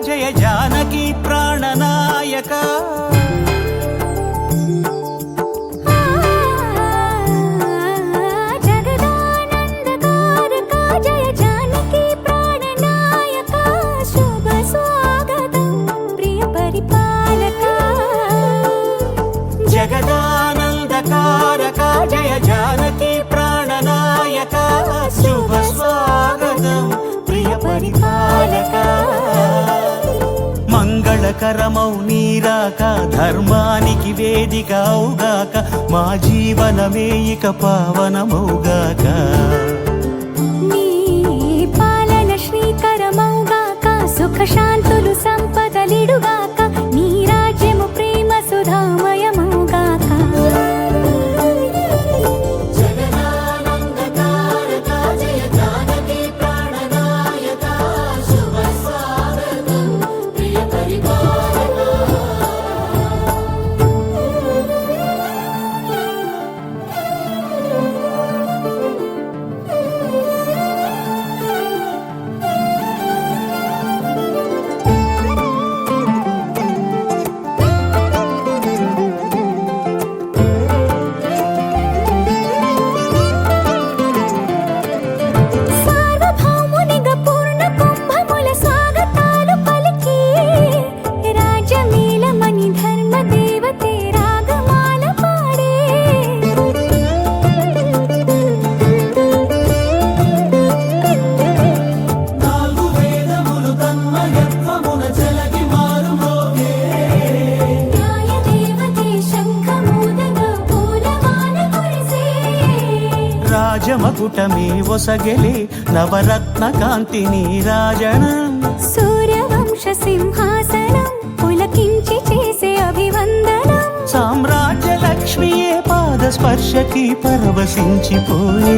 జయ జానకి ప్రాణనాయక జగదానందకారక జయ జానకి ప్రాణనాయక శుభ స్వాగతం ప్రియ పరిపాలక జగదానందకారక జయ జానకి ప్రాణనాయక శుభ స్వాగతం ప్రియ పరిపాలక మంగళకరమౌ నీరాక ధర్మానికి వేదిక అవుగాక మా జీవనమే ఇక పావనమౌగాక నీ పాలన శ్రీకరమౌగాక సుఖ శాంతులు సంపదలిడుగాక నీ రాజ్యము ప్రేమ సుధామయమౌగాక రాజమకుటమే ఒసగెలే నవరత్న కాంతి నీరాజనం సూర్యవంశ సింహాసనం పులకించి చేసే అభివందనం సామ్రాజ్య లక్ష్మియే పాద స్పర్శకి పరవశించిపోయే